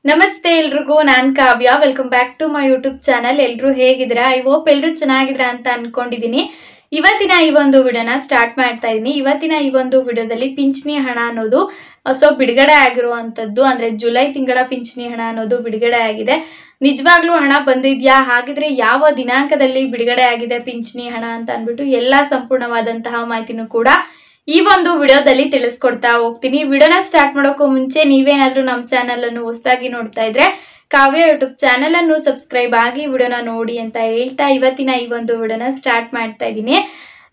ನಮಸ್ತೆ ಎಲ್ರಿಗೂ ನಾನು Kavya welcome back to my YouTube channel. ಎಲ್ಲರೂ ಹೇಗಿದ್ದೀರಾ? ಐ ಹೋಪ್ ಎಲ್ಲರೂ ಚೆನ್ನಾಗಿದ್ದೀರಾ ಅಂತ ಅನ್ಕೊಂಡಿದ್ದೀನಿ. ಇವತ್ತಿನ ಈ ಒಂದು ವಿಡಿಯೋನ ಸ್ಟಾರ್ಟ್ ಮಾಡ್ತಾ ಇದ್ದೀನಿ. ಇವತ್ತಿನ ಈ ಒಂದು ವಿಡಿಯೋದಲ್ಲಿ ಪಿಂಚಣಿ ಹಣ ಅನ್ನೋದು ಬಿಡುಗಡೆ ಆಗಿರುವಂತದ್ದು, ಅಂದ್ರೆ ಜುಲೈ ತಿಂಗಳ ಪಿಂಚಣಿ ಹಣ ಅನ್ನೋದು ಬಿಡುಗಡೆ ಆಗಿದೆ. ನಿಜವಾಗ್ಲೂ ಹಣ ಬಂದಿದ್ಯಾ, ಹಾಗಿದ್ರೆ ಯಾವ ದಿನಾಂಕದಲ್ಲಿ ಬಿಡುಗಡೆ ಆಗಿದೆ ಪಿಂಚಣಿ ಹಣ ಅಂತ ಅಂದ್ಬಿಟ್ಟು ಎಲ್ಲಾ ಸಂಪೂರ್ಣವಾದಂತಹ ಮಾಹಿತಿನೂ ಕೂಡ ಈ ಒಂದು ವಿಡಿಯೋದಲ್ಲಿ ತಿಳಿಸ್ಕೊಡ್ತಾ ಹೋಗ್ತೀನಿ. ವಿಡಿಯೋನ ಸ್ಟಾರ್ಟ್ ಮಾಡೋಕ್ಕೂ ಮುಂಚೆ ನೀವೇನಾದ್ರೂ ನಮ್ಮ ಚಾನಲ್ ಅನ್ನು ಹೊಸದಾಗಿ ನೋಡ್ತಾ ಇದ್ರೆ ಕಾವ್ಯ ಯೂಟ್ಯೂಬ್ ಚಾನಲ್ ಅನ್ನು ಸಬ್ಸ್ಕ್ರೈಬ್ ಆಗಿ ವಿಡಿಯೋನ ನೋಡಿ ಅಂತ ಹೇಳ್ತಾ ಇವತ್ತಿನ ಈ ಒಂದು ವಿಡಿಯೋನ ಸ್ಟಾರ್ಟ್ ಮಾಡ್ತಾ ಇದ್ದೀನಿ.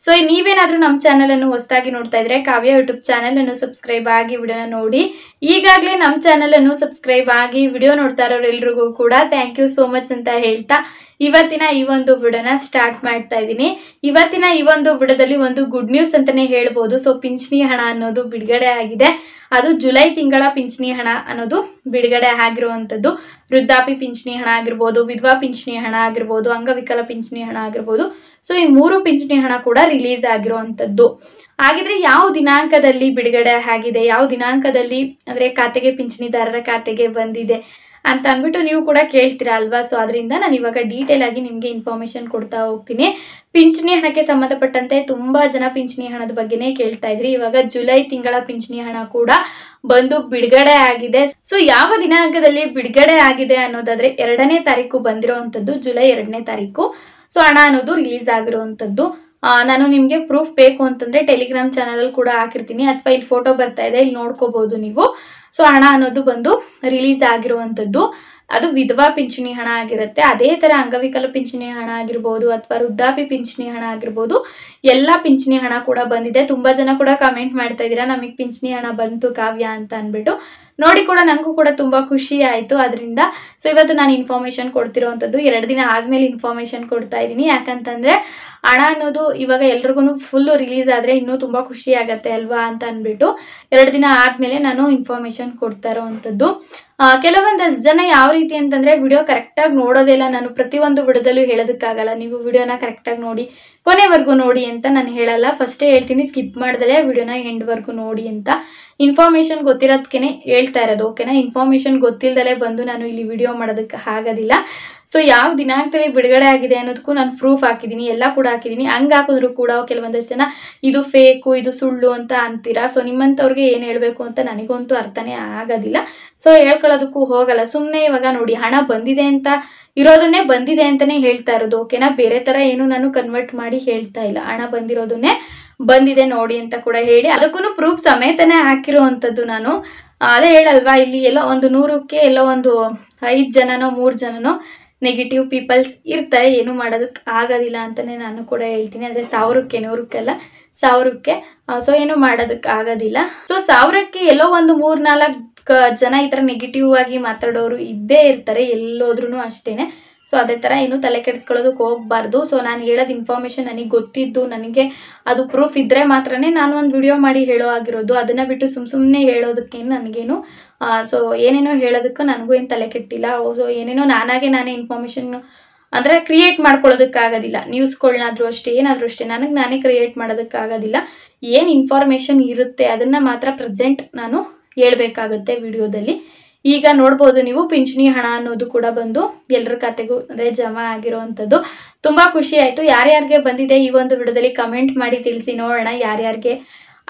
ಸೊ ನೀವೇನಾದ್ರೂ ನಮ್ಮ ಚಾನಲ್ ಅನ್ನು ಹೊಸದಾಗಿ ನೋಡ್ತಾ ಇದ್ರೆ ಕಾವ್ಯ ಯೂಟ್ಯೂಬ್ ಚಾನಲ್ ಅನ್ನು ಸಬ್ಸ್ಕ್ರೈಬ್ ಆಗಿ ವಿಡಿಯೋನ ನೋಡಿ. ಈಗಾಗಲೇ ನಮ್ಮ ಚಾನಲ್ ಅನ್ನು ಸಬ್ಸ್ಕ್ರೈಬ್ ಆಗಿ ವಿಡಿಯೋ ನೋಡ್ತಾ ಇರೋರೆಲ್ರಿಗೂ ಕೂಡ ಥ್ಯಾಂಕ್ ಯು ಸೋ ಮಚ್ ಅಂತ ಹೇಳ್ತಾ ಇವತ್ತಿನ ಈ ಒಂದು ವಿಡಿಯೋನ ಸ್ಟಾರ್ಟ್ ಮಾಡ್ತಾ ಇದ್ದೀನಿ. ಇವತ್ತಿನ ಈ ಒಂದು ವಿಡಿಯೋದಲ್ಲಿ ಒಂದು ಗುಡ್ ನ್ಯೂಸ್ ಅಂತಾನೆ ಹೇಳ್ಬೋದು. ಸೊ ಪಿಂಚಣಿ ಹಣ ಅನ್ನೋದು ಬಿಡುಗಡೆ ಆಗಿದೆ. ಅದು ಜುಲೈ ತಿಂಗಳ ಪಿಂಚಣಿ ಹಣ ಅನ್ನೋದು ಬಿಡುಗಡೆ ಆಗಿರುವಂತದ್ದು. ವೃದ್ಧಾಪ್ಯ ಪಿಂಚಣಿ ಹಣ ಆಗಿರ್ಬೋದು, ವಿಧವಾ ಪಿಂಚಣಿ ಹಣ ಆಗಿರ್ಬೋದು, ಅಂಗವಿಕಲ ಪಿಂಚಣಿ ಹಣ ಆಗಿರ್ಬೋದು. ಸೊ ಈ 3 ಪಿಂಚಣಿ ಹಣ ಕೂಡ ರಿಲೀಸ್ ಆಗಿರುವಂತದ್ದು. ಹಾಗಿದ್ರೆ ಯಾವ ದಿನಾಂಕದಲ್ಲಿ ಬಿಡುಗಡೆ ಆಗಿದೆ, ಯಾವ ದಿನಾಂಕದಲ್ಲಿ ಅಂದ್ರೆ ಖಾತೆಗೆ ಪಿಂಚಣಿದಾರರ ಖಾತೆಗೆ ಬಂದಿದೆ ಅಂತ ಅಂದ್ಬಿಟ್ಟು ನೀವು ಕೂಡ ಕೇಳ್ತೀರಾ ಅಲ್ವಾ? ಸೊ ಅದರಿಂದ ನಾನು ಇವಾಗ ಡೀಟೇಲ್ ಆಗಿ ನಿಮ್ಗೆ ಇನ್ಫಾರ್ಮೇಶನ್ ಕೊಡ್ತಾ ಹೋಗ್ತೀನಿ. ಪಿಂಚಣಿ ಹಣಕ್ಕೆ ಸಂಬಂಧಪಟ್ಟಂತೆ ತುಂಬಾ ಜನ ಪಿಂಚಣಿ ಹಣದ ಬಗ್ಗೆನೇ ಕೇಳ್ತಾ ಇದ್ರಿ. ಇವಾಗ ಜುಲೈ ತಿಂಗಳ ಪಿಂಚಣಿ ಹಣ ಕೂಡ ಬಂದು ಬಿಡುಗಡೆ ಆಗಿದೆ. ಸೊ ಯಾವ ದಿನಾಂಕದಲ್ಲಿ ಬಿಡುಗಡೆ ಆಗಿದೆ ಅನ್ನೋದಾದ್ರೆ 2ನೇ ತಾರೀಕು ಬಂದಿರುವಂತದ್ದು, ಜುಲೈ 2ನೇ ತಾರೀಕು. ಸೊ ಹಣ ಅನ್ನೋದು ರಿಲೀಸ್ ಆಗಿರುವಂತದ್ದು. ನಾನು ನಿಮ್ಗೆ ಪ್ರೂಫ್ ಬೇಕು ಅಂತಂದ್ರೆ ಟೆಲಿಗ್ರಾಮ್ ಚಾನಲ್ ಅಲ್ಲಿ ಕೂಡ ಹಾಕಿರ್ತೀನಿ, ಅಥವಾ ಇಲ್ಲಿ ಫೋಟೋ ಬರ್ತಾ ಇದೆ, ಇಲ್ಲಿ ನೋಡ್ಕೋಬಹುದು ನೀವು. ಸೊ ಹಣ ಅನ್ನೋದು ಬಂದು ರಿಲೀಸ್ ಆಗಿರುವಂತದ್ದು. ಅದು ವಿಧವಾ ಪಿಂಚಣಿ ಹಣ ಆಗಿರುತ್ತೆ. ಅದೇ ತರ ಅಂಗವಿಕಲ ಪಿಂಚಣಿ ಹಣ ಆಗಿರ್ಬೋದು, ಅಥವಾ ವೃದ್ಧಾಪ್ಯ ಪಿಂಚಣಿ ಹಣ ಆಗಿರ್ಬೋದು, ಎಲ್ಲಾ ಪಿಂಚಣಿ ಹಣ ಕೂಡ ಬಂದಿದೆ. ತುಂಬಾ ಜನ ಕೂಡ ಕಮೆಂಟ್ ಮಾಡ್ತಾ ಇದೀರಾ ನಮಗೆ ಪಿಂಚಣಿ ಹಣ ಬಂತು ಕಾವ್ಯ ಅಂತ ಅನ್ಬಿಟ್ಟು. ನೋಡಿ ಕೂಡ ನನಗೂ ಕೂಡ ತುಂಬಾ ಖುಷಿ ಆಯ್ತು ಅದರಿಂದ. ಸೊ ಇವತ್ತು ನಾನು ಇನ್ಫಾರ್ಮೇಶನ್ ಕೊಡ್ತಿರೋವಂಥದ್ದು 2 ದಿನ ಆದ್ಮೇಲೆ ಇನ್ಫಾರ್ಮೇಶನ್ ಕೊಡ್ತಾ ಇದ್ದೀನಿ. ಯಾಕಂತಂದ್ರೆ ಹಣ ಅನ್ನೋದು ಇವಾಗ ಎಲ್ರಿಗೂ ಫುಲ್ ರಿಲೀಸ್ ಆದ್ರೆ ಇನ್ನೂ ತುಂಬಾ ಖುಷಿ ಆಗತ್ತೆ ಅಲ್ವಾ ಅಂತ ಅನ್ಬಿಟ್ಟು 2 ದಿನ ಆದ್ಮೇಲೆ ನಾನು ಇನ್ಫಾರ್ಮೇಶನ್ ಕೊಡ್ತಾ ಇರೋವಂಥದ್ದು. ಕೆಲವೊಂದಷ್ಟು ಜನ ಯಾವ ರೀತಿ ಅಂತಂದ್ರೆ ವಿಡಿಯೋ ಕರೆಕ್ಟ್ ಆಗಿ ನೋಡೋದಿಲ್ಲ. ನಾನು ಪ್ರತಿಯೊಂದು ವಿಡಿಯೋದಲ್ಲೂ ಹೇಳೋದಕ್ಕಾಗಲ್ಲ, ನೀವು ವಿಡಿಯೋನ ಕರೆಕ್ಟ್ ಆಗಿ ನೋಡಿ, ಕೊನೆವರೆಗೂ ನೋಡಿ ಅಂತ ನಾನು ಹೇಳಲ್ಲ. ಫಸ್ಟೇ ಹೇಳ್ತೀನಿ, ಸ್ಕಿಪ್ ಮಾಡ್ದಲೇ ವಿಡಿಯೋನ ಎಂಡ್ ವರ್ಗು ನೋಡಿ ಅಂತ. ಇನ್ಫಾರ್ಮೇಶನ್ ಗೊತ್ತಿರೋದಕ್ಕೇನೆ ಹೇಳ್ತಾ ಇರೋದು, ಓಕೆನಾ? ಇನ್ಫಾರ್ಮೇಶನ್ ಗೊತ್ತಿಲ್ದಲೇ ಬಂದು ನಾನು ಇಲ್ಲಿ ವಿಡಿಯೋ ಮಾಡೋದಕ್ಕೆ ಆಗೋದಿಲ್ಲ. ಸೊ ಯಾವ ದಿನಾಂಕದಲ್ಲಿ ಬಿಡುಗಡೆ ಆಗಿದೆ ಅನ್ನೋದಕ್ಕೂ ನಾನು ಪ್ರೂಫ್ ಹಾಕಿದ್ದೀನಿ, ಎಲ್ಲ ಕೂಡ ಹಾಕಿದ್ದೀನಿ. ಹಂಗೆ ಹಾಕಿದ್ರು ಕೂಡ ಕೆಲವೊಂದಷ್ಟು ಜನ ಇದು ಫೇಕು, ಇದು ಸುಳ್ಳು ಅಂತ ಅಂತೀರಾ. ಸೊ ನಿಮ್ಮಂಥವ್ರಿಗೆ ಏನು ಹೇಳಬೇಕು ಅಂತ ನನಗಂತೂ ಅರ್ಥನೇ ಆಗೋದಿಲ್ಲ. ಸೊ ಹೇಳ್ಕೊಳ್ಳೋದಕ್ಕೂ ಹೋಗಲ್ಲ. ಸುಮ್ಮನೆ ಇವಾಗ ನೋಡಿ, ಹಣ ಬಂದಿದೆ ಅಂತ ಇರೋದನ್ನೇ ಬಂದಿದೆ ಅಂತಾನೆ ಹೇಳ್ತಾ ಇರೋದು, ಓಕೆನಾ? ಬೇರೆ ತರ ಏನು ನಾನು ಕನ್ವರ್ಟ್ ಮಾಡಿ ಹೇಳ್ತಾ ಇಲ್ಲ. ಹಣ ಬಂದಿರೋದನ್ನೇ ಬಂದಿದೆ ನೋಡಿ ಅಂತ ಕೂಡ ಹೇಳಿ ಅದಕ್ಕೂ ಪ್ರೂಫ್ ಸಮೇತನೇ ಹಾಕಿರುವಂತದ್ದು ನಾನು. ಅದೇ ಹೇಳಲ್ವಾ, ಇಲ್ಲಿ ಎಲ್ಲ ಒಂದು 100ಕ್ಕೆ ಎಲ್ಲ ಒಂದು 5 ಜನನೋ 3 ಜನನೋ ನೆಗೆಟಿವ್ ಪೀಪಲ್ಸ್ ಇರ್ತಾರೆ. ಏನು ಮಾಡೋದಕ್ಕೆ ಆಗೋದಿಲ್ಲ ಅಂತಾನೆ ನಾನು ಕೂಡ ಹೇಳ್ತೀನಿ. ಅಂದ್ರೆ 1000ಕ್ಕೆ 100ಕ್ಕೆಲ್ಲ 1000ಕ್ಕೆ. ಸೊ ಏನು ಮಾಡೋದಕ್ಕೆ ಆಗೋದಿಲ್ಲ. ಸೊ 1000ಕ್ಕೆ ಎಲ್ಲೋ ಒಂದು 3-4 ಜನ ಈ ತರ ನೆಗೆಟಿವ್ ಆಗಿ ಮಾತಾಡೋರು ಇದ್ದೇ ಇರ್ತಾರೆ, ಎಲ್ಲೋದ್ರೂ ಅಷ್ಟೇನೆ. ಸೊ ಅದೇ ತರ ಏನು ತಲೆ ಕೆಡಿಸ್ಕೊಳ್ಳೋದಕ್ಕೆ ಹೋಗ್ಬಾರ್ದು. ಸೊ ನಾನು ಹೇಳೋದು ಇನ್ಫಾರ್ಮೇಶನ್ ನನಗೆ ಗೊತ್ತಿದ್ದು, ನನಗೆ ಅದು ಪ್ರೂಫ್ ಇದ್ರೆ ಮಾತ್ರನೇ ನಾನು ಒಂದು ವಿಡಿಯೋ ಮಾಡಿ ಹೇಳೋ ಆಗಿರೋದು. ಅದನ್ನ ಬಿಟ್ಟು ಸುಮ್ಮನೆ ಹೇಳೋದಕ್ಕೇನು ನನಗೇನು ಸೊ ಏನೇನೋ ಹೇಳೋದಕ್ಕೂ ನನಗೂ ಏನು ತಲೆ ಕೆಟ್ಟಿಲ್ಲ. ಸೊ ಏನೇನೋ ನಾನಾಗೆ ನಾನೇ ಇನ್ಫಾರ್ಮೇಶನ್ ಅಂದ್ರೆ ಕ್ರಿಯೇಟ್ ಮಾಡ್ಕೊಳ್ಳೋದಕ್ಕಾಗೋದಿಲ್ಲ. ನ್ಯೂಸ್ಗಳನ್ನಾದ್ರೂ ಅಷ್ಟೇ, ಏನಾದ್ರೂ ಅಷ್ಟೇ, ನನಗೆ ನಾನೇ ಕ್ರಿಯೇಟ್ ಮಾಡೋದಕ್ಕಾಗೋದಿಲ್ಲ. ಏನು ಇನ್ಫಾರ್ಮೇಶನ್ ಇರುತ್ತೆ ಅದನ್ನ ಮಾತ್ರ ಪ್ರೆಸೆಂಟ್ ನಾನು ಹೇಳ್ಬೇಕಾಗುತ್ತೆ ವಿಡಿಯೋದಲ್ಲಿ. ಈಗ ನೋಡ್ಬೋದು ನೀವು, ಪಿಂಚಣಿ ಹಣ ಅನ್ನೋದು ಕೂಡ ಬಂದು ಎಲ್ಲರ ಖಾತೆಗೂ ಅಂದ್ರೆ ಜಮಾ ಆಗಿರುವಂಥದ್ದು. ತುಂಬಾ ಖುಷಿ ಆಯ್ತು. ಯಾರ್ಯಾರಿಗೆ ಬಂದಿದೆ ಈ ಒಂದು ವಿಡಿಯೋದಲ್ಲಿ ಕಮೆಂಟ್ ಮಾಡಿ ತಿಳಿಸಿ ನೋಡೋಣ, ಯಾರ್ಯಾರಿಗೆ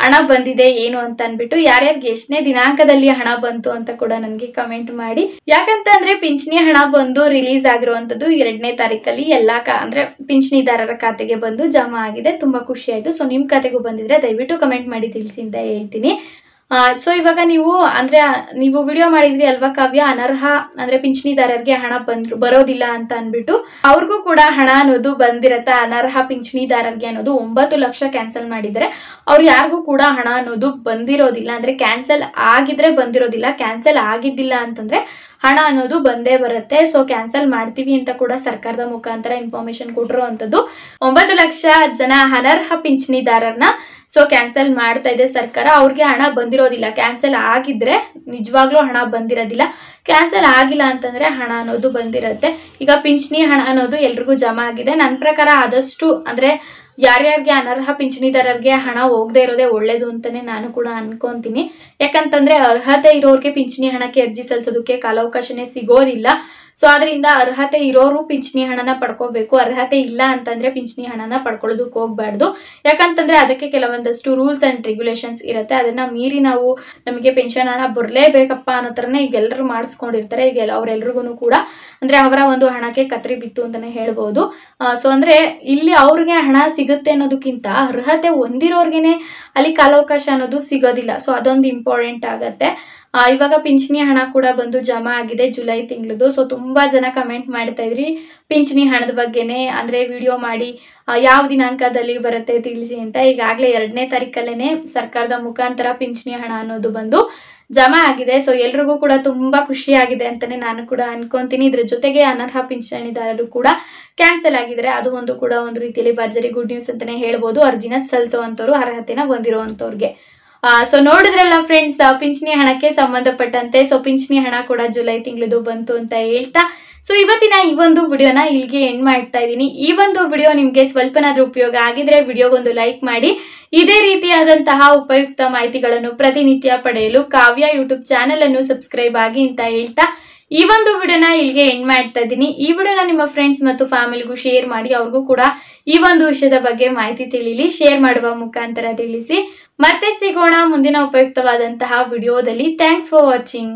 ಹಣ ಬಂದಿದೆ ಏನು ಅಂತ ಅನ್ಬಿಟ್ಟು. ಯಾರ್ಯಾರಿಗೆ ಎಷ್ಟನೇ ದಿನಾಂಕದಲ್ಲಿ ಹಣ ಬಂತು ಅಂತ ಕೂಡ ನನಗೆ ಕಮೆಂಟ್ ಮಾಡಿ. ಯಾಕಂತಂದ್ರೆ ಪಿಂಚಣಿ ಹಣ ಬಂದು ರಿಲೀಸ್ ಆಗಿರುವಂತದ್ದು 2ನೇ ತಾರೀಕಲ್ಲಿ ಎಲ್ಲಾ ಅಂದ್ರೆ ಪಿಂಚಣಿದಾರರ ಖಾತೆಗೆ ಬಂದು ಜಮಾ ಆಗಿದೆ. ತುಂಬಾ ಖುಷಿ ಆಯ್ತು. ಸೊ ನಿಮ್ ಖಾತೆಗೂ ಬಂದಿದ್ರೆ ದಯವಿಟ್ಟು ಕಮೆಂಟ್ ಮಾಡಿ ತಿಳಿಸಿ ಅಂತ ಹೇಳ್ತೀನಿ. ಸೊ ಇವಾಗ ನೀವು ವಿಡಿಯೋ ಮಾಡಿದ್ರಿ ಅಲ್ವಾ ಕಾವ್ಯ, ಅನರ್ಹ ಅಂದ್ರೆ ಪಿಂಚಣಿದಾರರಿಗೆ ಹಣ ಬರೋದಿಲ್ಲ ಅಂತ ಅನ್ಬಿಟ್ಟು. ಅವ್ರಿಗೂ ಕೂಡ ಹಣ ಅನ್ನೋದು ಬಂದಿರತ್ತೆ. ಅನರ್ಹ ಪಿಂಚಣಿದಾರರಿಗೆ ಅನ್ನೋದು 9 ಲಕ್ಷ ಕ್ಯಾನ್ಸಲ್ ಮಾಡಿದ್ರೆ ಅವ್ರು ಯಾರಿಗೂ ಕೂಡ ಹಣ ಅನ್ನೋದು ಬಂದಿರೋದಿಲ್ಲ. ಅಂದ್ರೆ ಕ್ಯಾನ್ಸಲ್ ಆಗಿದ್ರೆ ಬಂದಿರೋದಿಲ್ಲ, ಕ್ಯಾನ್ಸಲ್ ಆಗಿದ್ದಿಲ್ಲ ಅಂತಂದ್ರೆ ಹಣ ಅನ್ನೋದು ಬಂದೇ ಬರುತ್ತೆ. ಸೊ ಕ್ಯಾನ್ಸಲ್ ಮಾಡ್ತೀವಿ ಅಂತ ಕೂಡ ಸರ್ಕಾರದ ಮುಖಾಂತರ ಇನ್ಫಾರ್ಮೇಶನ್ ಕೊಟ್ಟಿರುವಂತದ್ದು. 9 ಲಕ್ಷ ಜನ ಅನರ್ಹ ಪಿಂಚಣಿದಾರರನ್ನ ಸೊ ಕ್ಯಾನ್ಸಲ್ ಮಾಡ್ತಾ ಇದೆ ಸರ್ಕಾರ. ಅವ್ರಿಗೆ ಹಣ ಬಂದಿರೋದಿಲ್ಲ. ಕ್ಯಾನ್ಸಲ್ ಆಗಿದ್ರೆ ನಿಜವಾಗ್ಲೂ ಹಣ ಬಂದಿರೋದಿಲ್ಲ, ಕ್ಯಾನ್ಸಲ್ ಆಗಿಲ್ಲ ಅಂತಂದ್ರೆ ಹಣ ಅನ್ನೋದು ಬಂದಿರತ್ತೆ. ಈಗ ಪಿಂಚಣಿ ಹಣ ಅನ್ನೋದು ಎಲ್ರಿಗೂ ಜಮಾ ಆಗಿದೆ. ನನ್ನ ಪ್ರಕಾರ ಆದಷ್ಟು ಅಂದ್ರೆ ಯಾರ್ಯಾರಿಗೆ ಅನರ್ಹ ಪಿಂಚಣಿದಾರರಿಗೆ ಹಣ ಹೋಗದೆ ಇರೋದೇ ಒಳ್ಳೇದು ಅಂತಾನೆ ನಾನು ಕೂಡ ಅನ್ಕೊಂತೀನಿ. ಯಾಕಂತಂದ್ರೆ ಅರ್ಹತೆ ಇರೋರಿಗೆ ಪಿಂಚಣಿ ಹಣಕ್ಕೆ ಅರ್ಜಿ ಸಲ್ಲಿಸೋದಕ್ಕೆ ಕಾಲಾವಕಾಶನೇ ಸಿಗೋದಿಲ್ಲ. ಸೊ ಅದರಿಂದ ಅರ್ಹತೆ ಇರೋರು ಪಿಂಚಣಿ ಹಣನ ಪಡ್ಕೋಬೇಕು. ಅರ್ಹತೆ ಇಲ್ಲ ಅಂತಂದ್ರೆ ಪಿಂಚಣಿ ಹಣನ ಪಡ್ಕೊಳ್ಳೋದಕ್ಕೆ ಹೋಗ್ಬಾರ್ದು. ಯಾಕಂತಂದ್ರೆ ಅದಕ್ಕೆ ಕೆಲವೊಂದಷ್ಟು ರೂಲ್ಸ್ ಅಂಡ್ ರೆಗ್ಯುಲೇಷನ್ಸ್ ಇರುತ್ತೆ. ಅದನ್ನ ಮೀರಿ ನಾವು ನಮಗೆ ಪೆನ್ಷನ್ ಹಣ ಬರಲೇಬೇಕಪ್ಪ ಅನ್ನೋ ಥರನೇ ಈಗ ಎಲ್ಲರೂ ಮಾಡಿಸ್ಕೊಂಡಿರ್ತಾರೆ. ಈಗ ಅವರೆಲ್ರಿಗೂ ಕೂಡ ಅಂದ್ರೆ ಅವರ ಒಂದು ಹಣಕ್ಕೆ ಕತ್ರಿ ಬಿತ್ತು ಅಂತಾನೆ ಹೇಳ್ಬೋದು. ಸೊ ಅಂದ್ರೆ ಇಲ್ಲಿ ಅವ್ರಿಗೆ ಹಣ ಸಿಗುತ್ತೆ ಅನ್ನೋದಕ್ಕಿಂತ ಅರ್ಹತೆ ಹೊಂದಿರೋರ್ಗೆನೆ ಅಲ್ಲಿ ಕಾಲಾವಕಾಶ ಅನ್ನೋದು ಸಿಗೋದಿಲ್ಲ. ಸೊ ಅದೊಂದು ಇಂಪಾರ್ಟೆಂಟ್ ಆಗತ್ತೆ. ಇವಾಗ ಪಿಂಚಣಿ ಹಣ ಕೂಡ ಬಂದು ಜಮಾ ಆಗಿದೆ ಜುಲೈ ತಿಂಗಳದು. ಸೊ ತುಂಬಾ ಜನ ಕಮೆಂಟ್ ಮಾಡ್ತಾ ಇದ್ರಿ ಪಿಂಚಣಿ ಹಣದ ಬಗ್ಗೆನೆ, ಅಂದ್ರೆ ವಿಡಿಯೋ ಮಾಡಿ ಯಾವ ದಿನಾಂಕದಲ್ಲಿ ಬರುತ್ತೆ ತಿಳಿಸಿ ಅಂತ. ಈಗಾಗಲೇ 2ನೇ ತಾರೀಕಲ್ಲೇನೆ ಸರ್ಕಾರದ ಮುಖಾಂತರ ಪಿಂಚಣಿ ಹಣ ಅನ್ನೋದು ಬಂದು ಜಮಾ ಆಗಿದೆ. ಸೊ ಎಲ್ರಿಗೂ ಕೂಡ ತುಂಬಾ ಖುಷಿ ಆಗಿದೆ ಅಂತಾನೆ ನಾನು ಕೂಡ ಅನ್ಕೊಂತೀನಿ. ಇದ್ರ ಜೊತೆಗೆ ಅನರ್ಹ ಪಿಂಚಣಿದಾರರು ಕೂಡ ಕ್ಯಾನ್ಸಲ್ ಆಗಿದ್ರೆ ಅದು ಒಂದು ಕೂಡ ಒಂದು ರೀತಿಯಲ್ಲಿ ಭರ್ಜರಿ ಗುಡ್ ನ್ಯೂಸ್ ಅಂತಾನೆ ಹೇಳ್ಬೋದು. ಅರ್ಜಿನ ಸಲ್ಲಿಸುವಂತವ್ರು ಅರ್ಹತೆನ ಹೊಂದಿರುವಂತವ್ರಿಗೆ. ಸೊ ನೋಡಿದ್ರಲ್ಲ ಫ್ರೆಂಡ್ಸ್, ಪಿಂಚಣಿ ಹಣಕ್ಕೆ ಸಂಬಂಧಪಟ್ಟಂತೆ ಸೊ ಪಿಂಚಣಿ ಹಣ ಕೂಡ ಜುಲೈ ತಿಂಗಳದು ಬಂತು ಅಂತ ಹೇಳ್ತಾ ಸೊ ಇವತ್ತಿನ ಈ ಒಂದು ವಿಡಿಯೋನ ಇಲ್ಲಿಗೆ ಎಂಡ್ ಮಾಡ್ತಾ ಇದ್ದೀನಿ. ಈ ಒಂದು ವಿಡಿಯೋ ನಿಮ್ಗೆ ಸ್ವಲ್ಪನಾದ್ರೂ ಉಪಯೋಗ ಆಗಿದ್ರೆ ವಿಡಿಯೋಗೊಂದು ಲೈಕ್ ಮಾಡಿ. ಇದೇ ರೀತಿಯಾದಂತಹ ಉಪಯುಕ್ತ ಮಾಹಿತಿಗಳನ್ನು ಪ್ರತಿನಿತ್ಯ ಪಡೆಯಲು ಕಾವ್ಯ ಯೂಟ್ಯೂಬ್ ಚಾನೆಲ್ ಅನ್ನು ಸಬ್ಸ್ಕ್ರೈಬ್ ಆಗಿ ಅಂತ ಹೇಳ್ತಾ ಈ ಒಂದು ವಿಡಿಯೋನ ಇಲ್ಲಿಗೆ ಎಂಡ್ ಮಾಡ್ತಾ ಇದ್ದೀನಿ. ಈ ವಿಡಿಯೋನ ನಿಮ್ಮ ಫ್ರೆಂಡ್ಸ್ ಮತ್ತು ಫ್ಯಾಮಿಲಿಗೂ ಶೇರ್ ಮಾಡಿ. ಅವ್ರಿಗೂ ಕೂಡ ಈ ಒಂದು ವಿಷಯದ ಬಗ್ಗೆ ಮಾಹಿತಿ ತಿಳಿಲಿ. ಶೇರ್ ಮಾಡುವ ಮುಖಾಂತರ ತಿಳಿಸಿ. ಮತ್ತೆ ಸಿಗೋಣ ಮುಂದಿನ ಉಪಯುಕ್ತವಾದಂತಹ ವಿಡಿಯೋದಲ್ಲಿ. Thanks for watching.